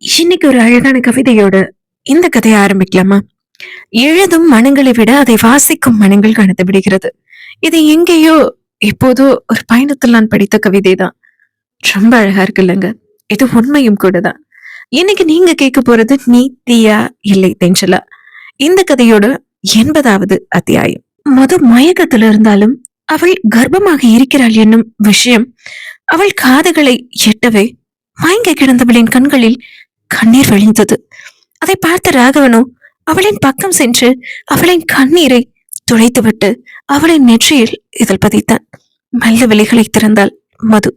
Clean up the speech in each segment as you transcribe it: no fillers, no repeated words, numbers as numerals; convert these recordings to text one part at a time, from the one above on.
இன்னைக்கு ஒரு அழகான கவிதையோட இந்த கதையை ஆரம்பிக்கலாமா? எழுதும் மனங்களை விட அதை வாசிக்கும் மனங்கள் கனத்து விடுகிறது. இது எங்கேயோ எப்போதோ ஒரு பயணத்தில் நான் படித்த கவிதைதான். ரொம்ப அழகா இருக்கு இல்லைங்க? இது உண்மையும் கூடதான். இன்னைக்கு நீங்க கேட்க போறது நீதியா இல்லை தென்றலா? இந்த கதையோட 80வது அத்தியாயம். மயக்கத்துல இருந்தாலும் அவள் கர்ப்பமாக இருக்கிறாள் என்னும் விஷயம் அவள் காதுகளை எட்டவே மயங்கி கிடந்தவளின் கண்களில் கண்ணீர் வழிந்தது. அதை பார்த்த ராகவனோ அவளின் பக்கம் சென்று அவளின் கண்ணீரை துடைத்துவிட்டு அவளின் நெற்றியில் இதழ் பதித்தான். மெல்ல விழிகளை திறந்தாள் மது.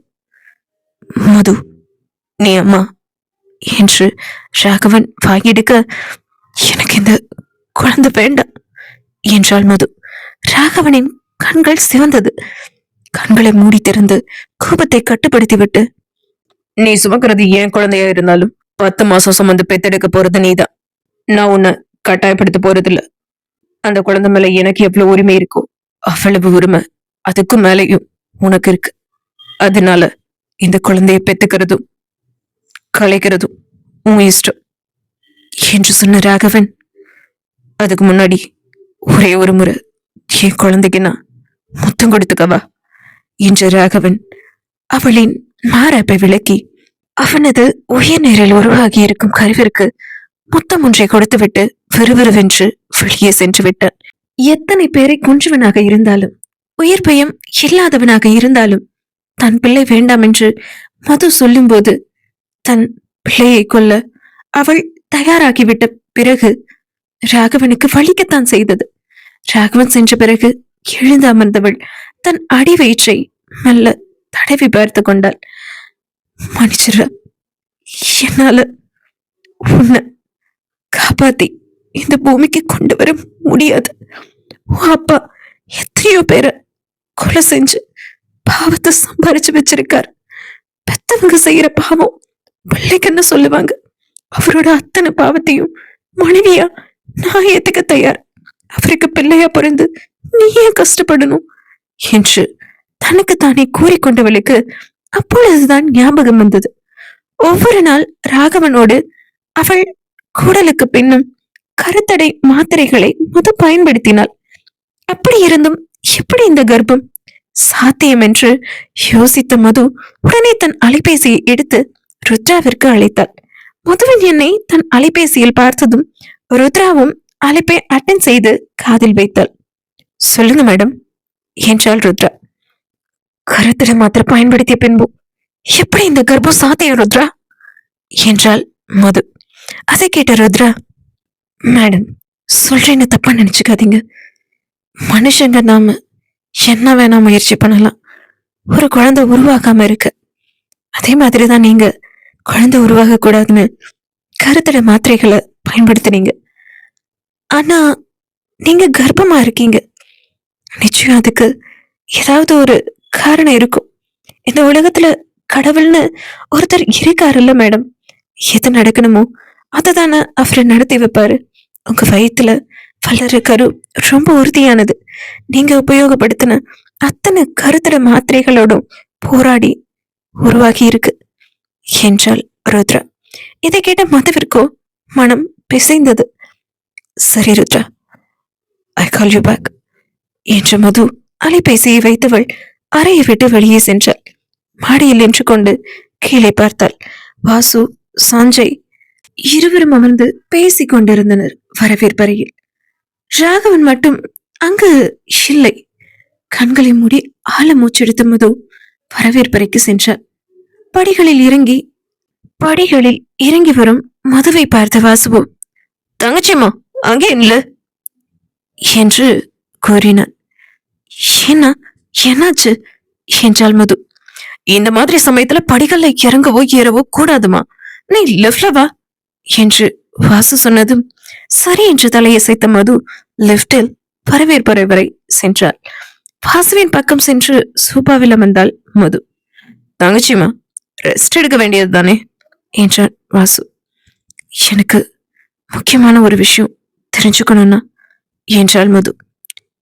மது, நீ அம்மா என்று ராகவன் வாயெடுக்க, எனக்கு இந்த குழந்தை வேண்டாம் என்றாள் மது. ராகவனின் கண்கள் சிவந்தது. கண்களை மூடி திறந்து கோபத்தை கட்டுப்படுத்திவிட்டு, நீ சுமக்கிறது ஏன் குழந்தையா இருந்தாலும் 10 மாசம் சுமந்து பெத்தெடுக்க போறது நீதான். நான் உன்னை கட்டாயப்படுத்த போறதில்ல. அந்த குழந்தை மேல எனக்கு எவ்வளவு உரிமை இருக்கோ அவ்வளவு உரிமை அதுக்கும் மேலேயும் உனக்கு இருக்கு. அதனால இந்த குழந்தைய பெத்துக்கிறதும் கலைக்கிறதும் உன் இஷ்டம் என்று சொன்ன ராகவன், அதுக்கு முன்னாடி ஒரே ஒரு முறை என் குழந்தைக்கு நான் முத்தம் கொடுத்துக்கவா என்ற ராகவன் அவளின் மாறாப்பை விளக்கி அவனது உயர்நீரில் உருவாகி இருக்கும் கருவிற்கு முத்தம் ஒன்றை கொடுத்துவிட்டு விறுவிறுவென்று வெளியே சென்று விட்டான். எத்தனை பேரை கொன்றவனாக இருந்தாலும், உயிர் பயம் இல்லாதவனாக இருந்தாலும், தன் பிள்ளை வேண்டாம் என்று மது சொல்லும் போது தன் பிள்ளையை கொல்ல அவள் தயாராகிவிட்ட பிறகு ராகவனுக்கு வலிக்கத்தான் செய்தது. ராகவன் சென்ற பிறகு எழுந்து அமர்ந்தவள் தன் அடி வயிற்றை மெல்ல தடவி பார்த்து கொண்டாள். மன்னிச்சிட, என்னால உன்னை காப்பாத்தி இந்த பூமிக்கு கொண்டு வர முடியாது. உன் அப்பா எத்தனையோ பேரை கொலை செஞ்சு பாவத்தை சம்பாரிச்சு வச்சிருக்காரு. பெத்தவங்க செய்யற பாவம் பிள்ளைக்குன்னு சொல்லுவாங்க. அவரோட அத்தனை பாவத்தையும் மனைவியா நான் ஏத்துக்க தயார். அவருக்கு பிள்ளையா பிறந்து நீ ஏன் கஷ்டப்படணும் என்று தனக்கு தானே கூறிக்கொண்டவளுக்கு அப்பொழுதுதான் ஞாபகம் வந்தது. ஒவ்வொரு நாள் ராகவனோடு அவள் குடலுக்கு பின்னும் கருத்தடை மாத்திரைகளை மது பயன்படுத்தினாள். அப்படி இருந்தும் எப்படி இந்த கர்ப்பம் சாத்தியம் என்று யோசித்த மது உடனே தன் அலைபேசியை எடுத்து ருத்ராவிற்கு அழைத்தாள். மதுவின் எண்ணை தன் அலைபேசியில் பார்த்ததும் ருத்ராவும் அழைப்பை அட்டன் செய்து காதில் வைத்தாள். சொல்லுங்க மேடம் என்றாள் ருத்ரா. கருத்தடை மாத்திரை பயன்படுத்திய பின்பு எப்படி இந்த கர்ப்பம் சாத்தியம் ருத்ரா என்றாள் மது. அதை கேட்ட ருத்ரா, மேடம் சொல்றேன்னு தப்பா நினைச்சுக்காதீங்க. மனுஷங்க நாம என்ன வேணா முயற்சி பண்ணலாம், ஒரு குழந்தை உருவாக்காம இருக்க. அதே மாதிரிதான் நீங்க குழந்தை உருவாக கூடாதுன்னு கருத்தடை மாத்திரைகளை பயன்படுத்தினீங்க. ஆனா நீங்க கர்ப்பமா இருக்கீங்க. நிச்சயம் அதுக்கு ஏதாவது ஒரு காரணம் இருக்கும். இந்த உலகத்துல கடவுள்னு ஒருத்தர் இருக்காருல்ல மேடம். எது நடக்கணுமோ அததானே அவரை நடத்தி வைப்பாரு. உங்க வயிற்றுல வளர கரு ரொம்ப உறுதியானது. நீங்க உபயோகப்படுத்தின அத்தனை கருத்தர மாத்திரைகளோடும் போராடி உருவாகி இருக்கு என்றாள் ருத்ரா. இதை கேட்ட மதுவிற்கோ மனம் பிசைந்தது. சரி ருத்ரா, ஐ கால் யூ பேக் என்ற மது அலைபேசியை வைத்தவள் அறையை விட்டு வெளியே சென்றாள். மாடியில் நின்று கொண்டு கீழே பார்த்தாள். வாசு, சஞ்சய் இருவரும் அமர்ந்து பேசிக் கொண்டிருந்தனர் வரவேற்பறையில். ராகவன் மட்டும் அங்கு இல்லை. கண்களை மூடி ஆழ மூச்செடுத்த மது வரவேற்பறைக்கு சென்றார். படிகளில் இறங்கி வரும் மதுவை பார்த்த வாசுவும், தங்கச்சியம்மா அங்கே இல்ல என்று கூறினான். என்னாச்சு என்றாள் மது. இந்த மாதிரி சமயத்துல படிகள்ல இறங்கவோ ஏறவோ கூடாதுமா, நீ லெஃப்ட்ல வா என்று வாசு சொன்னதும் சரி என்று தலையசைத்த மது லெஃப்டில் வரவேற்பறை வரை சென்றாள். வாசுவின் பக்கம் சென்று சூப்பாவில் அமர்ந்தாள் மது. தங்கச்சிமா ரெஸ்ட் எடுக்க வேண்டியது தானே என்றான் வாசு. எனக்கு முக்கியமான ஒரு விஷயம் தெரிஞ்சுக்கணும்னா என்றாள் மது.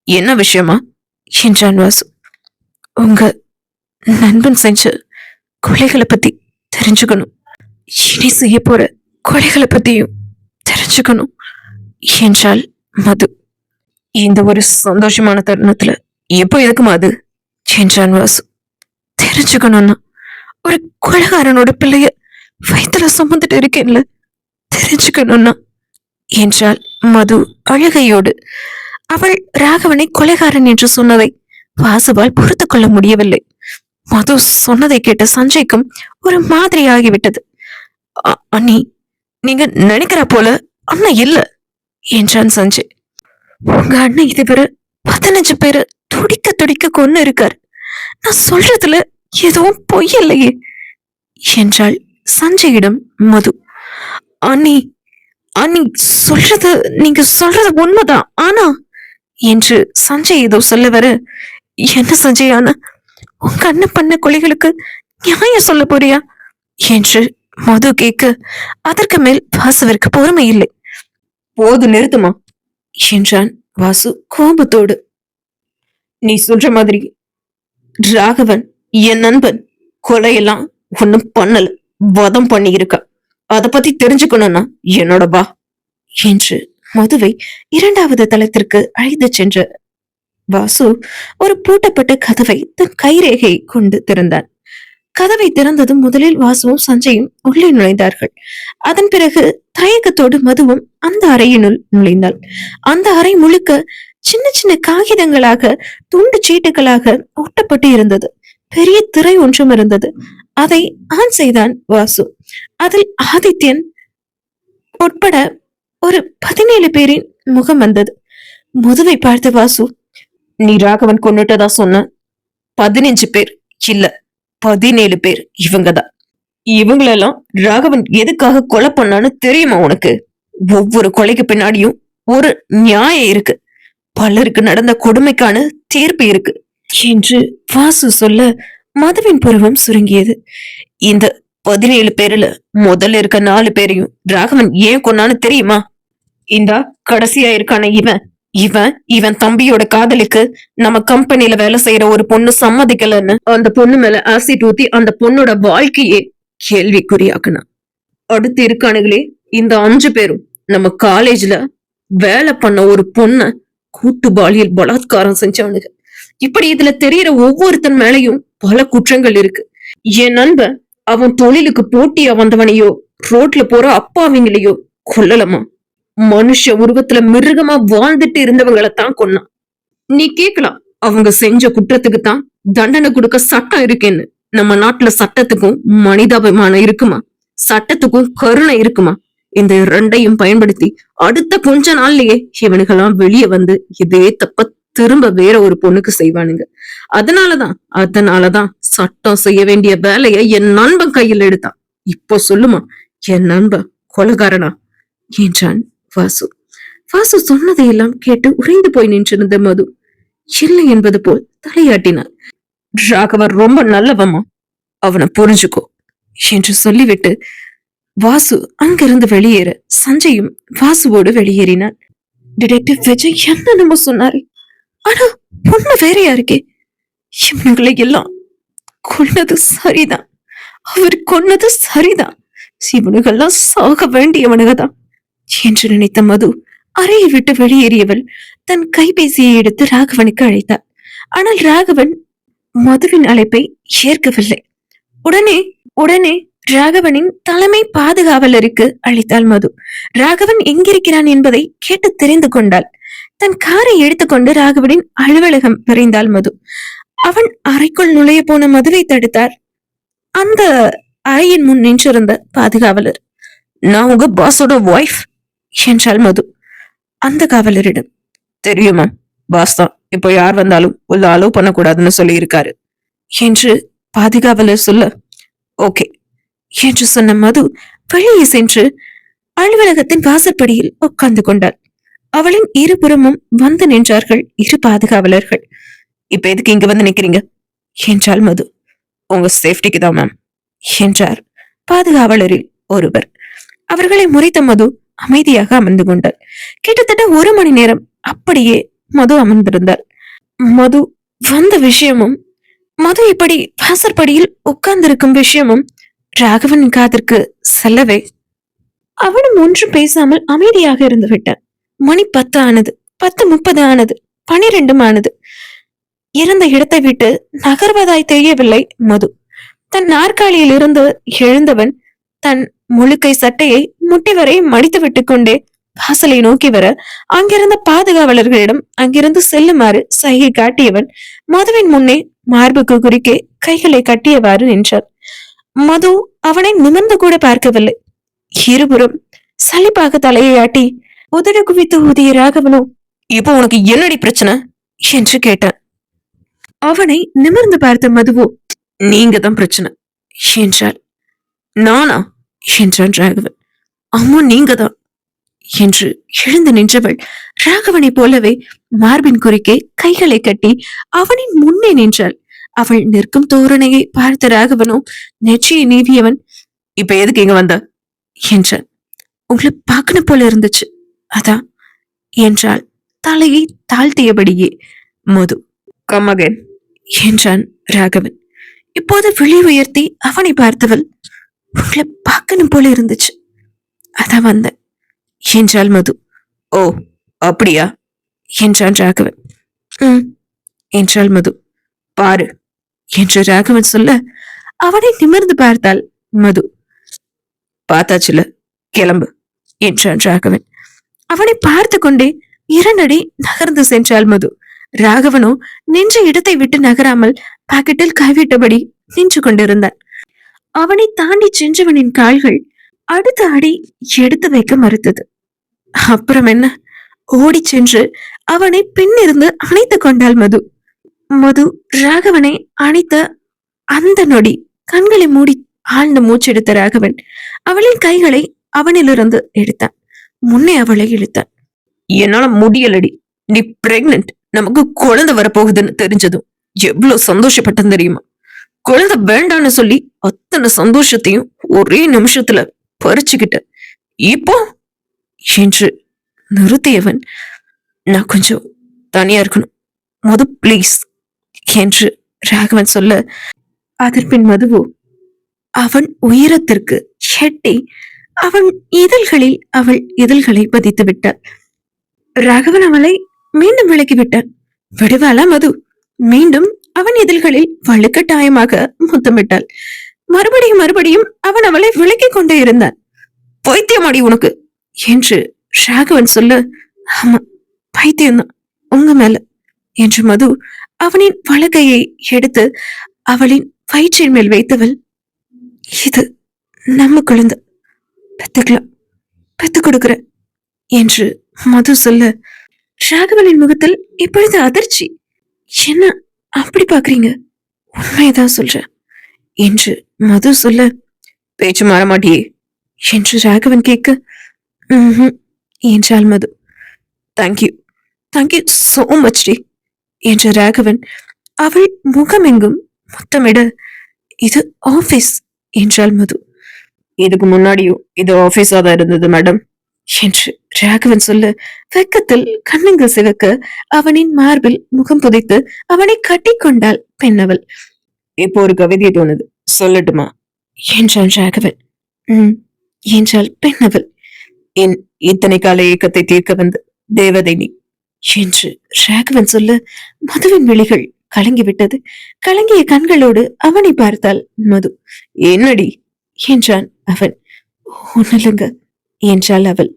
என்ன விஷயமா என்றான் வாசு. உங்க நண்பன் செஞ்ச கொலைகளை பத்தி தெரிஞ்சுக்கணும். இனி செய்ய போற கொலைகளை பத்தியும் தெரிஞ்சுக்கணும் என்றாள் மது. இந்த ஒரு சந்தோஷமான தருணத்துல எப்போ எதுக்குமா அது என்றான் வாசு. தெரிஞ்சுக்கணும்னா ஒரு கொலைகாரனோட பிள்ளைய வயிற்றுல சுமந்துட்டு இருக்கேன்ல, தெரிஞ்சுக்கணும்னா என்றாள் மது அழுகையோடு. அவள் ராகவனை கொலைகாரன் என்று சொன்னதை வாசுவால் பொறுத்து கொள்ள முடியவில்லை. மது சொன்னதை கேட்ட சஞ்சய்க்கும் ஒரு மாதிரி ஆகிவிட்டது. அண்ணி, நீங்க நினைக்கிற போல அண்ணன் இல்ல என்றான் சஞ்சய். உங்க அண்ணன் இதுவரை 15 பேரை துடிக்க துடிக்க கொன்னு இருக்காரு. நான் சொல்றதுல எதுவும் பொய் இல்லையே என்றாள் சஞ்சயிடம் மது. அண்ணி, அண்ணி சொல்றது, நீங்க சொல்றது உண்மைதான். ஆனா என்று சஞ்சய் ஏதோ சொல்ல வர, என்ன சஞ்சய் ஆனா உங்க அண்ணன் பண்ண கொலைகளுக்கு நியாயம் சொல்ல போறியா என்று மது கேட்க, அதற்கு மேல் வாசுவிற்கு பொறுமை இல்லை. போது நிறுத்துமா என்றான் வாசு கோபத்தோடு. நீ சொல்ற மாதிரி ராகவன் என் நண்பன் கொலையெல்லாம் ஒன்னும் பண்ணல, வதம் பண்ணி இருக்கா. அத பத்தி தெரிஞ்சுக்கணும்னா என்னோட பா என்று மதுவை 2வது தளத்திற்கு அழைத்து சென்ற வாசு ஒரு பூட்டப்பட்ட கதவை தன் கைரேகை கொண்டு திறந்தான். கதவை திறந்ததும் முதலில் வாசுவும் சஞ்சயும் உள்ளே நுழைந்தார்கள். அதன் பிறகு தயக்கத்தோடு மதுவும் அந்த அறையினுள் நுழைந்தாள். அந்த அறை முழுக்க சின்ன சின்ன காகிதங்களாக, துண்டு சீட்டுகளாக ஒட்டப்பட்டு இருந்தது. பெரிய திரை ஒன்றும் இருந்தது. அதை ஆன் செய்தான் வாசு. அதில் ஆதித்யன் உட்பட ஒரு 17 பேரின் முகம் வந்தது. மதுவை பார்த்த வாசு, நீ ராகவன் கொன்னுட்டதா சொன்ன 15 பேர் இல்ல, 17 பேர் இவங்கதான். இவங்களெல்லாம் ராகவன் எதுக்காக கொலை பண்ணான்னு தெரியுமா உனக்கு? ஒவ்வொரு கொலைக்கு பின்னாடியும் ஒரு நியாயம் இருக்கு, பலருக்கு நடந்த கொடுமைக்கான தீர்ப்பு இருக்கு என்று வாசு சொல்ல மதுவின் புருவம் சுருங்கியது. இந்த 17 பேர்ல முதல்ல இருக்க 4 பேரையும் ராகவன் ஏன் கொன்னான்னு தெரியுமா? இந்தா கடைசியா இருக்கான இவன் இவன் இவன் தம்பியோட காதலுக்கு நம்ம கம்பெனில வேலை செய்யற ஒரு பொண்ணு சம்மதிக்கலன்னு அந்த பொண்ணு மேல ஆசிட் ஊத்தி அந்த பொண்ணோட வாழ்க்கையே கேள்விக்குறியாக்குனா. அடுத்து இருக்கானுங்களே இந்த 5 பேரும் நம்ம காலேஜ்ல வேலை பண்ண ஒரு பொண்ண கூட்டு பாலியல் பலாத்காரம் செஞ்சானுங்க. இப்படி இதுல தெரியற ஒவ்வொருத்தன் மேலையும் பல குற்றங்கள் இருக்கு. என் நண்பன் அவன் தொழிலுக்கு போட்டியா வந்தவனையோ ரோட்ல போற அப்பாவிங்களையோ கொல்லலமா, மனுஷ உருவத்துல மிருகமா வாழ்ந்துட்டு இருந்தவங்களைத்தான் கொன்னான். நீ கேக்கலாம், அவங்க செஞ்ச குற்றத்துக்கு தான் தண்டனை கொடுக்க சட்டம் இருக்கேன்னு. நம்ம நாட்டுல சட்டத்துக்கும் மனிதாபிமானம் இருக்குமா? சட்டத்துக்கும் கருணை இருக்குமா? இந்த 2ஐயும் பயன்படுத்தி அடுத்த கொஞ்ச நாள்லயே இவனுக்கெல்லாம் வெளியே வந்து இதே தப்ப திரும்ப வேற ஒரு பொண்ணுக்கு செய்வானுங்க. அதனாலதான் சட்டம் செய்ய வேண்டிய வேலைய என் நண்பன் கையில் எடுத்தான். இப்போ சொல்லுமா, என் நண்பன் கொலைகாரனா என்றான் வாசு. வாசு சொன்னதையெல்லாம் கேட்டு உறைந்து போய் நின்றிருந்த மது இல்லை என்பது போல் தலையாட்டினார். ராகவன் ரொம்ப நல்லவம்மா, அவனை புரிஞ்சுக்கோ என்று சொல்லிவிட்டு வாசு அங்கிருந்து வெளியேற சஞ்சயும் வாசுவோடு வெளியேறினார். டிடெக்டிவ் விஜய் என்ன நம்ம சொன்னாரு, ஆனா உண்மை வேறையா இருக்கே. இவனுங்களை எல்லாம் கொன்னது சரிதான், அவர் கொன்னது சரிதான், இவனுங்கெல்லாம் சாக வேண்டியவனுகதான் என்று நினைத்த மது அறையை விட்டு வெளியேறியவள் தன் கைபேசியை எடுத்து ராகவனுக்கு அழைத்தாள். ஆனால் ராகவன் மதுவின் அழைப்பை ஏற்கவில்லை. உடனே ராகவனின் தலைமை பாதுகாவலருக்கு அளித்தாள் மது. ராகவன் எங்கிருக்கிறான் என்பதை கேட்டு தெரிந்து கொண்டாள். தன் காரை எடுத்துக்கொண்டு ராகவனின் அலுவலகம் விரைந்தாள் மது. அவன் அறைக்குள் நுழைய போன மதுவை தடுத்தார் அந்த அறையின் முன் நின்றிருந்த பாதுகாவலர். நான் உங்க பாஸோட ஒய்ஃப் என்றாள் மது. அந்த காவலரிடம், தெரியுமா, பாஸ் தான் இப்போ யார் வந்தாலும் உள்ள அலோவ் பண்ணக்கூடாதுன்னு சொல்லி இருக்காரு என்று பாதுகாவலர் சொல்ல, ஓகே என்று சொன்ன மது வெளியே சென்று அலுவலகத்தின் வாசற்படியில் உட்கார்ந்து கொண்டாள். அவளின் இருபுறமும் வந்து நின்றார்கள் 2 பாதுகாவலர்கள். இப்ப எதுக்கு இங்க வந்து நிக்கிறீங்க என்றாள் மது. உங்க சேஃப்டிக்கு தான் மேம் என்றார் பாதுகாவலரில் ஒருவர். அவர்களை முறைத்த மது அமைதியாக அமர்ந்து கொண்டாள். கிட்டத்தட்ட 1 மணி நேரம் அப்படியே மது அமர்ந்திருந்தாள். மது வந்த விஷயமும் மது இப்படி வாசற்படியில் உட்கார்ந்திருக்கும் விஷயமும் ராகவன் காதிற்கு செல்லவே, அவனும் ஒன்றும் பேசாமல் அமைதியாக இருந்து விட்டான். மணி 10 ஆனது, 10:30 ஆனது, 12 ஆனது. இருந்த இடத்தை விட்டு நகர்வதாய் தெரியவில்லை மது. தன் நாற்காலியில் இருந்து எழுந்தவன் தன் முழுக்கை சட்டையை முட்டி வரை மடித்து விட்டுக் கொண்டே வாசலை நோக்கி வர, அங்கிருந்த பாதுகாவலர்களிடம் அங்கிருந்து செல்லுமாறு சைகை காட்டியவன் மதுவின் முன்னே மார்புக்கு குறுக்கே கைகளை கட்டியவாறு நின்றார். மது அவனை நிமிர்ந்து கூட பார்க்கவில்லை. இருபுறம் சலிப்பாக தலையை ஆட்டி உதடு குவித்து ஊதிய ராகவனோ, இப்போ உனக்கு என்னடி பிரச்சனை என்று கேட்டான். அவனை நிமிர்ந்து பார்த்த மதுவோ, நீங்க தான் பிரச்சனை என்றாள். நானா என்றான் ராகவன். அம்மா நீங்க தான் என்று எழுந்து நின்றவள் ராகவனை போலவே மார்பின் குறுக்கே கைகளை கட்டி அவனின் முன்னே நின்றாள். அவள் நிற்கும் தோரணையை பார்த்த ராகவனோ நெற்றியை நீவியவன், இப்ப எதுக்கு இங்க வந்த என்றான். உங்களை பார்க்கணும் போல இருந்துச்சு அதான் என்றாள் தலையை தாழ்த்தியபடியே. மது கம்மகன் என்றான் ராகவன். இப்போது விழி உயர்த்தி அவனை பார்த்தவள், உங்களை பார்க்கணும் போல இருந்துச்சு அதான் வந்த என்றாள் மது. ஓ அப்படியா என்றான் ராகவன். என்றாள் மது. பாரு என்று ராகவன் சொல்ல அவனை நிமிர்ந்து பார்த்தாள் மது. பார்த்தாச்சுல, கிளம்பு என்றான் ராகவன். அவனை பார்த்து கொண்டே 2 அடி நகர்ந்து சென்றாள் மது. ராகவனோ நின்ற இடத்தை விட்டு நகராமல் பாக்கெட்டில் கைவிட்டபடி நின்று கொண்டிருந்தான். அவனை தாண்டி சென்றவனின் கால்கள் அடுத்த அடி எடுத்து வைக்க மறுத்தது. அப்புறம் என்ன, ஓடி சென்று அவனை பின்னிருந்து அணைத்துக் கொண்டாள் மது. மது ராகவனை அணைத்த அந்த நொடி கண்களை மூடி ஆழ்ந்த மூச்செடுத்த ராகவன் அவளின் கைகளை அவனிலிருந்து எடுத்தான். முன்னே அவளை இழுத்தான். என்னால முடியலடி, நீ பிரெக்னன்ட், நமக்கு குழந்தை வரப்போகுதுன்னு தெரிஞ்சதும் எவ்வளவு சந்தோஷப்பட்டேன் தெரியுமா? குழந்தை வேண்டான்னு சொல்லி அத்தனை சந்தோஷத்தையும் ஒரே நிமிஷத்துல பறிச்சுக்கிட்ட. இப்போ என்று நிறுத்தியவன், நான் கொஞ்சம் தனியா இருக்கணும் மது பிளீஸ் என்று ராகவன் சொல்ல, அதற்பின் மதுவோ அவன் உயரத்திற்கு எட்டி அவன் இதழ்களில் அவள் இதழ்களை பதித்து விட்டாள். ராகவன் அவளை மீண்டும் விலக்கிவிட்டான். விடுவாளா மது? மீண்டும் அவன் இதழ்களில் வலுக்கட்டாயமாக முத்தமிட்டாள். மறுபடியும் மறுபடியும் அவன் அவளை விலக்கிக் கொண்டே இருந்தான். பைத்தியமாடி உனக்கு என்று ராகவன் சொல்ல, ஆமா பைத்தியம்தான் உங்க மேல என்று மது அவனின் வலக்கையை எடுத்து அவளின் வயிற்றின் மேல் வைத்தவள், இது நம்ம குழந்தை, பெத்துக்கலாம், பெத்து கொடுக்கிற என்று மது சொல்ல, ராகவனின் முகத்தில் இப்பொழுது அதிர்ச்சி. என்ன அப்படி பாக்குறீங்க? உண்மையதான் சொல்றேன் என்று மது சொல்ல, பேச்சு மாற மாட்டியே என்று ராகவன் கேட்க, என்றாள் Madhu. Thank you, thank you so much டி என்ற ராகவன் அவள் முகமெங்கும் முத்தமிட, இது ஆபீஸ் என்றாள் மது. இதுக்கு முன்னாடியும் இது ஆபீஸா தான் இருந்தது மேடம் என்று ராகவன் சொல்ல, வெக்கத்தில் கண்ணுங்கள் சிவக்க அவனின் மார்பில் முகம் புதைத்து அவனை கட்டி கொண்டாள் பெண்ணவள். இப்போ ஒரு கவிதை தோணுது, சொல்லட்டுமா என்றான் ராகவன். என்றாள் பெண்ணவள். என் இத்தனை கால ஏக்கத்தை தீர்க்க வந்து தேவதை நீ என்று ராகவன் சொல்ல, மதுவின் விழிகள் கலங்கிவிட்டது. கலங்கிய கண்களோடு அவனை பார்த்தாள் மது. என்னடி என்றான் அவன். ஒண்ணுலங்க என்றாள் அவள்.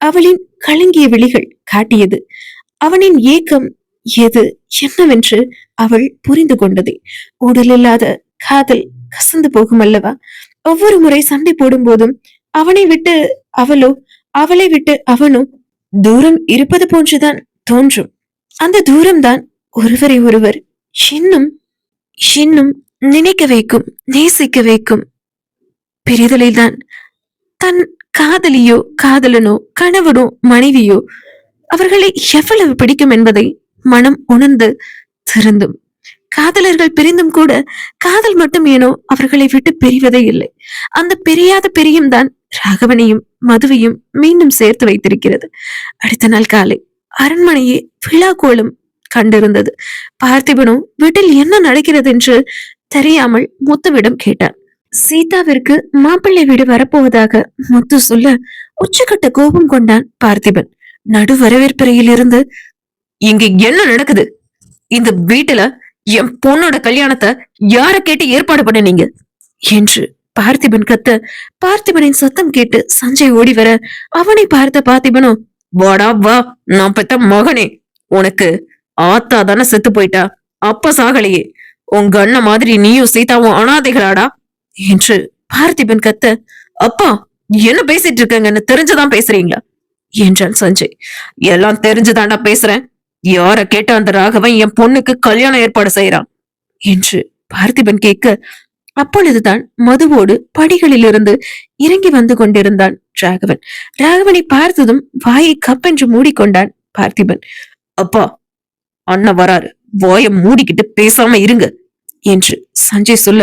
அவளின் கலங்கிய விழிகள் காட்டியது அவனின் ஏக்கம் எது என்னவென்று அவள் புரிந்து கொண்டதே. உடலில்லாத காதல் கசந்து போகும் அல்லவா? ஒவ்வொரு முறை சண்டை போடும் போதும் அவனை விட்டு அவளோ, அவளை விட்டு அவனோ தூரம் இருப்பது போன்றுதான் தோன்றும். அந்த தூரம்தான் ஒருவரை ஒருவர் இன்னும் இன்னும் நினைக்க வைக்கும், நேசிக்க வைக்கும். பிரிதலில்தான் தன் காதலியோ காதலனோ கணவனோ மனைவியோ அவர்களை எவ்வளவு பிடிக்கும் என்பதை மனம் உணர்ந்து திருந்தும். காதலர்கள் பிரிந்தும் கூட காதல் மட்டும் ஏனோ அவர்களை விட்டு பிரிவதே இல்லை. அந்த பிரியாத பிரியும்தான் ராகவனையும் மதுவையும் மீண்டும் சேர்த்து வைத்திருக்கிறது. அடுத்த நாள் காலை அரண்மனையே விழா கோலம் கண்டிருந்தது. பார்த்திபனோ வீட்டில் என்ன நடக்கிறது என்று தெரியாமல் முத்துவிடம் கேட்டான். சீதாவிற்கு மாப்பிள்ளை வீடு வரப்போவதாக முத்து சொல்ல உச்சக்கட்ட கோபம் கொண்டான் பார்த்திபன். நடு வரவேற்பறையில் இருந்து, இங்க என்ன நடக்குது? இந்த வீட்டுல என் பொண்ணோட கல்யாணத்தை யார கேட்டு ஏற்பாடு பண்ண நீங்க என்று பார்த்திபன் கத்த, பார்த்திபனின் சத்தம் கேட்டு சஞ்சய் ஓடி வர அவனை பார்த்த பார்த்திபனும், வாடா வா, நான் பெத்த மகனே, உனக்கு ஆத்தா தானே செத்து போயிட்டா, அப்ப சாகலையே, உங்க அண்ணன் மாதிரி நீயும் சீதாவும் அனாதைகளாடா என்று பார்த்திபன் கத்த, அப்பா என்ன பேசிட்டு இருக்கங்கன்னு தெரிஞ்சுதான் பேசுறீங்களா என்றான் சஞ்சய். எல்லாம் தெரிஞ்சுதாண்டா பேசுறேன். யார கேட்ட அந்த ராகவன் என் பொண்ணுக்கு கல்யாணம் ஏற்பாடு செய்யறான் என்று பார்த்திபன் கேட்க, அப்பொழுதுதான் மதுவோடு படிகளில் இருந்து இறங்கி வந்து கொண்டிருந்தான் ராகவன். ராகவனை பார்த்ததும் வாயை கப்பென்று மூடிக்கொண்டான் பார்த்திபன். அப்பா, அண்ணன் வராரு, வாய மூடிக்கிட்டு பேசாம இருங்க என்று சஞ்சய் சொல்ல,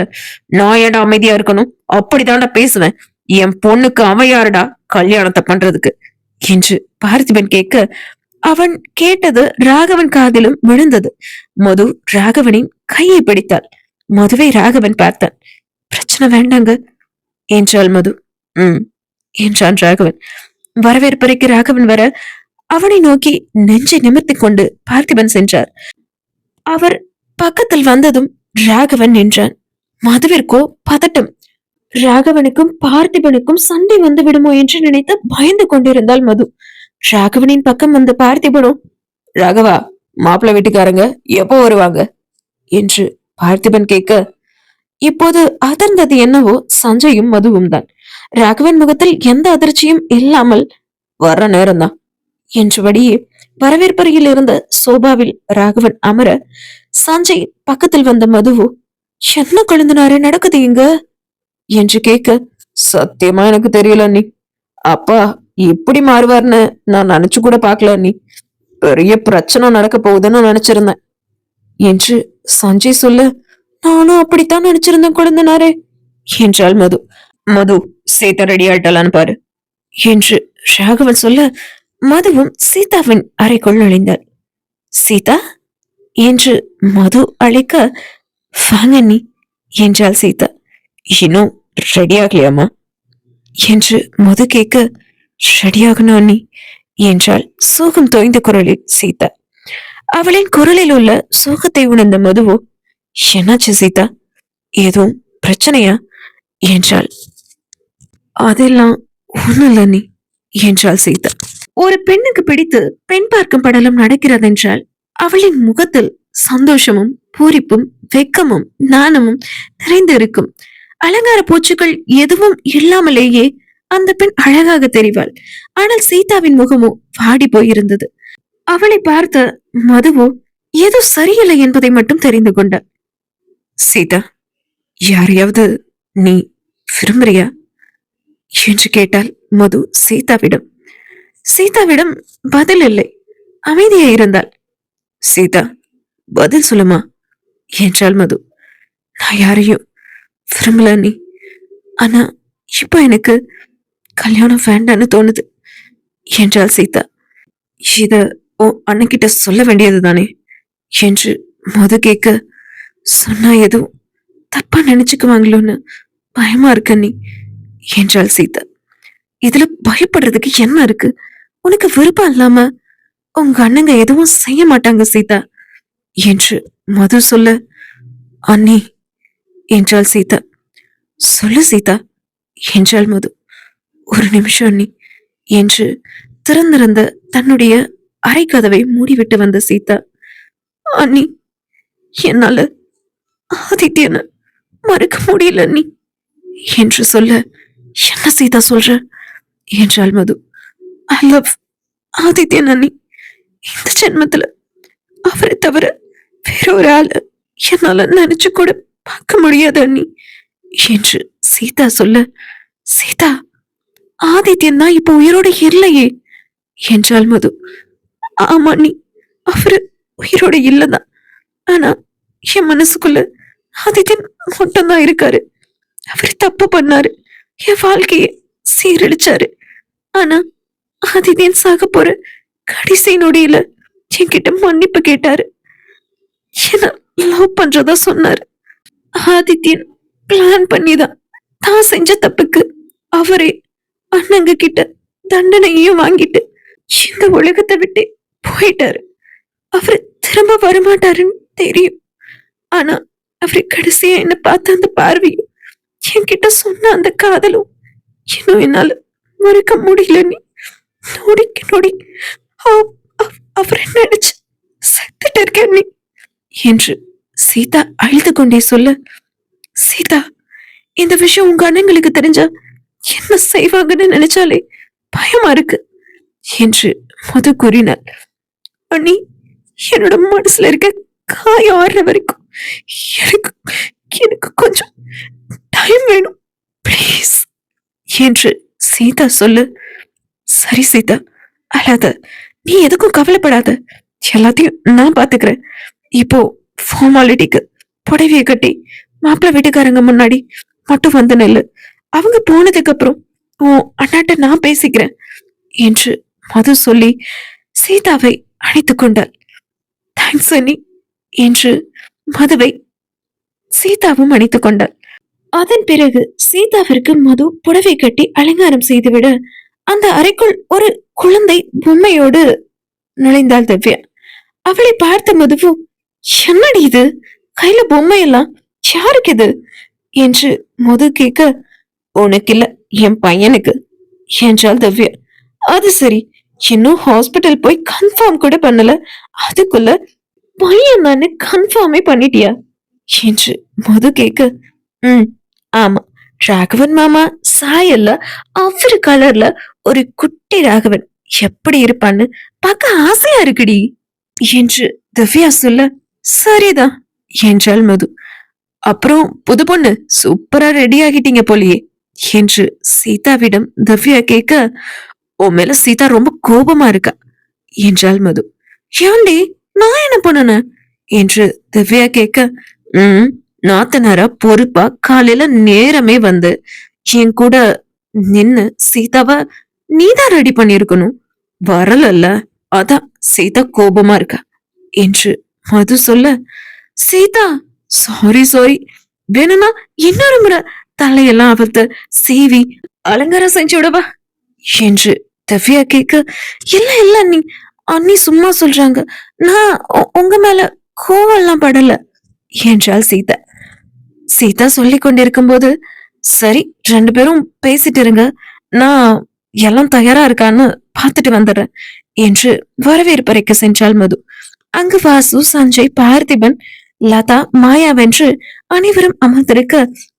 நான் ஏன்டா அமைதியா இருக்கணும்? அப்படித்தாண்டா பேசுவேன். என் பொண்ணுக்கு அவன் யாருடா கல்யாணத்தை பண்றதுக்கு என்று பார்த்திபன் கேட்க, அவன் கேட்டது ராகவன் காதிலும் விழுந்தது. மது ராகவனின் கையை பிடித்தாள். மதுவை ராகவன் பார்த்தான். பிரச்சனை வேண்டாங்க என்றாள் மது. என்றான் ராகவன். வரவேற்பறைக்கு ராகவன் வர அவனை நோக்கி நெஞ்சை நிமிர்த்திக் கொண்டு பார்த்திபன் சென்றார். அவர் பக்கத்தில் வந்ததும் ராகவன் நின்றான். மதுவிற்கோ பதட்டம். ராகவனுக்கும் பார்த்திபனுக்கும் சண்டை வந்து விடுமோ என்று நினைத்து பயந்து கொண்டிருந்தாள் மது. ராகவனின் பக்கம் வந்த பார்த்திபனோ, ராகவா, மாப்பிள்ளை வீட்டுக்காரங்க எப்போ வருவாங்க என்று பார்த்திபன் கேட்க, இப்போது அதிர்ந்தது என்னவோ சஞ்சயும் மதுவும் தான். ராகவன் முகத்தில் எந்த அதிர்ச்சியும் இல்லாமல், வர்ற நேரம்தான் என்றபடியே வரவேற்பறையில் இருந்த சோபாவில் ராகவன் அமர, சஞ்சய் பக்கத்தில் வந்த மதுவோ, என்ன கொழுந்தனாரே நடக்குது இங்க என்று கேட்க, சத்தியமா எனக்கு தெரியல அண்ணி. அப்பா இப்படி மாறுவார்னு நான் நினைச்சு கூட பாக்கல அண்ணி. பெரிய பிரச்சனை நடக்க போகுதுன்னு நினைச்சிருந்தேன் என்று சஞ்சய் சொல்ல, நானும் அப்படித்தான் நினைச்சிருந்தேன் கொழுந்தனாரே என்றாள் மது. மது, சீதா ரெடி ஆயிட்டாளான்னு பாரு என்று ராகவன் சொல்ல, மதுவும் சீதாவின் அறைக்குள் நுழைந்தாள். சீதா என்று மது அழைக்க, வாங்க நீ என்றாள் சீதா. இன்னும் ரெடி ஆகலையாமா என்று மது கேட்க, ரெடியாகணும் அண்ணி என்றாள் சோகம் தோய்ந்த குரலில் சீதா. அவளின் குரலில் உள்ள சோகத்தை உணர்ந்த மதுவோ, என்னாச்சு சீதா, ஏதோ பிரச்சனையா என்றாள். அதெல்லாம் ஒண்ணும் இல்ல நீ என்றாள் சீதா. ஒரு பெண்ணுக்கு பிடித்து பெண் பார்க்கும் படலம் நடக்கிறதென்றால் அவளின் முகத்தில் சந்தோஷமும் பூரிப்பும் வெக்கமும் நாணமும் நிறைந்திருக்கும். அலங்கார பூச்சுக்கள் எதுவும் இல்லாமலேயே அந்த பெண் அழகாக தெரிவாள். ஆனால் சீதாவின் முகமோ வாடி போயிருந்தது. அவளை பார்த்த மதுவோ ஏதோ சரியில்லை என்பதை மட்டும் தெரிந்து கொண்டாள். சீதா, யாரையாவது நீ விரும்புறியா என்று கேட்டாள் மது சீதாவிடம். சீதாவிடம் பதில் இல்லை. அமைதியா இருந்தாள். சீதா, பதில் சொல்லுமா என்றாள் மது. நான் யாரையும் விரும்பல நீ. ஆனா இப்ப எனக்கு கல்யாணம் வேண்டான்னு தோணுது என்றாள் சீதா. இத ஓ அண்ணன்கிட்ட சொல்ல வேண்டியது தானே என்று மது கேட்க, சொன்னா எதுவும் தப்பா நினைச்சுக்குவாங்களோன்னு பயமா இருக்க நீ என்றாள் சீதா. இதுல பயப்படுறதுக்கு என்ன இருக்கு? உனக்கு விருப்பம் இல்லாம உங்க அண்ணங்க எதுவும் செய்ய மாட்டாங்க சீதா என்று மது சொல்ல, அண்ணி என்றாள் சீதா. சொல்லு சீதா என்றாள் மது. ஒரு நிமிஷம் அண்ணி என்று திறந்திருந்த தன்னுடைய அறை கதவை மூடிவிட்டு வந்த சீதா, அண்ணி என்னால ஆதித்யனை மறுக்க முடியல அண்ணி என்று சொல்ல, என்ன சீதா சொல்ற என்றாள் மது. ஐ லவ் ஆதித்யன் அண்ணி. இந்த ஜென்மத்துல அவரை தவிர வேற ஒரு ஆளு என்னால நினைச்சு கூட பார்க்க முடியாது அண்ணி என்று சீதா சொல்ல, சீதா, ஆதித்யன் தான் இப்ப உயிரோட இல்லையே என்றாள் மது. ஆமா அண்ணி, அவரு உயிரோட இல்லதான். ஆனா என் மனசுக்குள்ள ஆதித்யன் மட்டும்தான் இருக்காரு. அவரு தப்பு பண்ணாரு, என் வாழ்க்கைய சீரழிச்சாரு. ஆனா ஆதித்யன் சாக போற கடைசி நொடியில என்கிட்ட மன்னிப்பு கேட்டாரு. என்ன லவ் பண்றதா சொன்னாரு. ஆதித்யன் பிளான் பண்ணிதான் தான் செஞ்ச தப்புக்கு அவரே அண்ணங்க கிட்ட தண்டனையும் வாங்கிட்டு இந்த உலகத்தை விட்டு போயிட்டாரு. அவரு திரும்ப வரமாட்டாருன்னு தெரியும். ஆனா அவரு கடைசியா என்ன பார்த்த அந்த பார்வையும் என்கிட்ட சொன்ன அந்த காதலும் இன்னும் என்னால மறக்க முடியலன்னு நொடிக்கு நொடி அவரை நினைச்சு செத்துட்டு இருக்கேன் நீ என்று சீதா அழுது கொண்டே சொல்ல, சீதா, இந்த விஷயம் உங்க அண்ணங்களுக்கு தெரிஞ்சா என்ன செய்வாங்கன்னு நினைச்சாலே பயமா இருக்கு என்று மது கூறினார். அண்ணி, என்னோட மனசுல இருக்க காயம் ஆடுற வரைக்கும் எனக்கு எனக்கு கொஞ்சம் டைம் வேணும் பிளீஸ் என்று சீதா சொல்லு. சரி சீதா, அழாத, நீ எதுக்கும் கவலைப்படாத, எல்லாத்தையும் நான் பாத்துக்கிறேன். இப்போ ஃபார்மாலிட்டிக்கு புடவைய கட்டி மாப்பிள்ளை வீட்டுக்காரங்க முன்னாடி மட்டும் வந்து நெல்லு. அவங்க போனதுக்கு அப்புறம் உன் அண்ணாட்ட நான் பேசிக்கிறேன் என்று மது சொல்லி சீதாவை அழைத்துக் கொண்டாள். தேங்க்ஸ் அண்ணி என்று மதுவை சீதாவும் அணைத்துக் கொண்டாள். அதன் பிறகு சீதாவிற்கு மது புடவை கட்டி அலங்காரம் செய்துவிட அந்த அறைக்குள் ஒரு குழந்தை பொம்மையோடு நுழைந்தாள் திவ்யா. அவளை பார்த்த மதுவு, என்னடி இது, கையில பொம்மை எல்லாம் யாருக்கு இது என்று மது கேட்க, உனக்கு இல்ல, என் பையனுக்கு என்றாள் திவ்யா. அது சரி, இன்னும் ஹாஸ்பிட்டல் போய் கன்ஃபார்ம் கூட பண்ணல, அதுக்குள்ள பையன் தானே கன்ஃபார்மே பண்ணிட்டியா என்று மது கேட்க, ஆமா, ராகவன் மாமா சாயல்ல அவரு கலர்ல ஒரு குட்டி ராகவன் எப்படி இருப்பான்னு பார்க்க ஆசையா இருக்குடி என்று திவ்யா சொல்ல, சரிதான் என்றாள் மது. அப்புறம் புது பொண்ணு சூப்பரா ரெடி ஆகிட்டீங்க போலியே என்று சீதாவிடம் திவ்யா கேட்க, உன் மேல சீதா ரொம்ப கோபமா இருக்கா என்றாள் மது. ஏண்டி, நான் என்ன பண்ணன என்று திவ்யா கேட்க, நாத்தனாரா பொறுப்பா காலையில நேரமே வந்து என் கூட நின்னு சீதாவ நீதான் ரெடி பண்ணிருக்கணும், வரலல்ல, அதான் சீதா கோபமா இருக்கா என்று மது சொல்ல, சீதா சாரி சாரி, வேணும்னா இன்னொரு முறை தலையெல்லாம் அவிழ்த்து சீவி அலங்காரம் செஞ்சு விடவா என்று திவ்யா கேட்க, இல்ல இல்ல அண்ணி, அண்ணி சும்மா சொல்றாங்க, நான் உங்க மேல கோவம் எல்லாம் படல என்றாள் சீதா. சீதா சொல்லி கொண்டிருக்கும் போது, சரி, 2 பேரும் பேசிட்டு இருங்க, நான் எல்லாம் தயாரா இருக்கான்னு பாத்துட்டு வந்துடுறேன் என்று வரவேற்பறைக்கு சென்றாள் மது. அங்கு வாசு, சஞ்சய், பார்த்திபன், லதா, மாயாவென்று அனைவரும் அமர்ந்திருக்க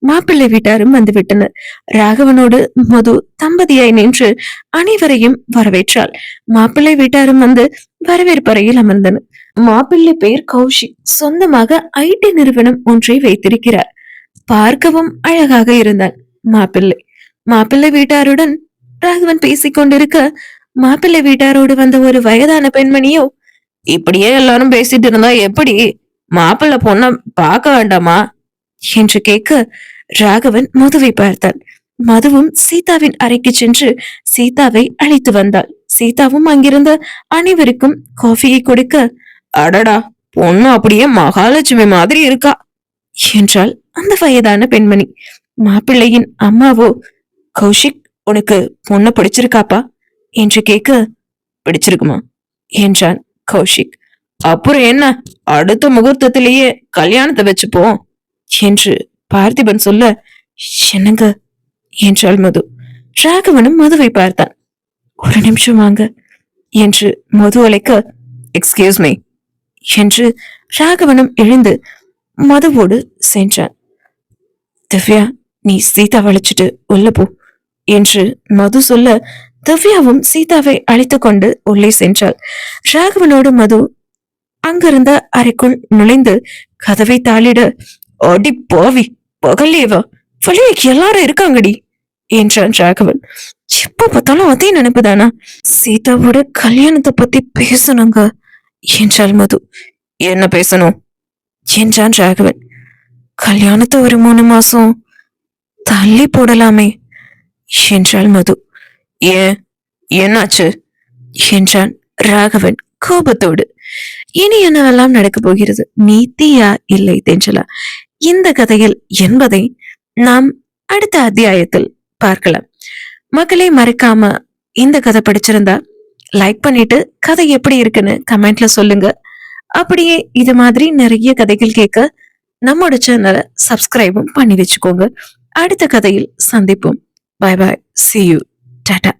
மாப்பிள்ளை வீட்டாரும் வந்துவிட்டனர். ராகவனோடு மது தம்பதியாய் நின்று அனைவரையும் வரவேற்றாள். மாப்பிள்ளை வீட்டாரும் வந்து வரவேற்பறையில் அமர்ந்தனர். மாப்பிள்ளை பெயர் கௌஷிக், சொந்தமாக IT நிறுவனம் ஒன்றை வைத்திருக்கிறார். பார்க்கவும் அழகாக இருந்தான் மாப்பிள்ளை. மாப்பிள்ளை வீட்டாருடன் ராகவன் பேசிக் கொண்டிருக்க, மாப்பிள்ளை வீட்டாரோடு வந்த ஒரு வயதான பெண்மணியோ, இப்படியே எல்லாரும் பேசிட்டு இருந்தா எப்படி, மாப்பிள்ளை பொண்ண பார்க்க வேண்டாமா என்று கேட்க, ராகவன் மதுவை பார்த்தான். மதுவும் சீதாவின் அறைக்கு சென்று சீதாவை அழைத்து வந்தாள். சீதாவும் அங்கிருந்த அனைவருக்கும் காஃபியை கொடுக்க, அடடா, பொண்ணு அப்படியே மகாலட்சுமி மாதிரி இருக்கா என்றாள் அந்த வயதான பெண்மணி. மாப்பிள்ளையின் அம்மாவோ, கௌஷிக், உனக்கு பொண்ணு பிடிச்சிருக்காப்பா என்று கேட்க, பிடிச்சிருக்குமா என்றான் கௌஷிக். அப்புறம் என்ன, அடுத்த முகூர்த்தத்திலேயே கல்யாணத்தை வச்சுப்போம் என்று பார்த்திபன் சொல்ல, என்னங்க என்றாள் மது. ராகவனும் மதுவை பார்த்தான். ஒரு நிமிஷம் வாங்க என்று மது அழைக்க, எக்ஸ்கியூஸ் மீ என்று ராகவனும் எழுந்து மதுவோடு சென்றான். திவ்யா, நீ சீதா அழைச்சிட்டு உள்ள போ என்று மது சொல்ல, திவ்யாவும் சீதாவை அழைத்து கொண்டு உள்ளே சென்றாள். ராகவனோடு மது அங்கிருந்த அறைக்குள் நுழைந்து கதவை தாளிட, அடி பாவி, பகல்லேவா, வெளியே எல்லாரும் இருக்காங்கடி என்றான் ராகவன். எப்ப பார்த்தாலும் அதே நினைப்புதானா, சீதாவோட கல்யாணத்தை பத்தி பேசணுங்க என்றாள் மது. என்ன பேசணும் என்றான் ராகவன். கல்யாணத்தை ஒரு 3 மாசம் தள்ளி போடலாமே என்றாள் மது. ஏன், என்னாச்சு என்றான் ராகவன் கோபத்தோடு. இனி என்னவெல்லாம் நடக்கப் போகிறது, நீதியா இல்லை தென்றலா, இந்த கதையில் என்பதை நாம் அடுத்த அத்தியாயத்தில் பார்க்கலாம். மக்களே, மறக்காம இந்த கதை படிச்சிருந்தா லைக் பண்ணிட்டு கதை எப்படி இருக்குன்னு கமெண்ட்ல சொல்லுங்க. அப்படியே இது மாதிரி நிறைய கதைகள் கேட்க நம்மோட சேனலை சப்ஸ்கிரைபும் பண்ணி வச்சுக்கோங்க. அடுத்த கதையில் சந்திப்போம். பாய் பாய். See you. டாடா.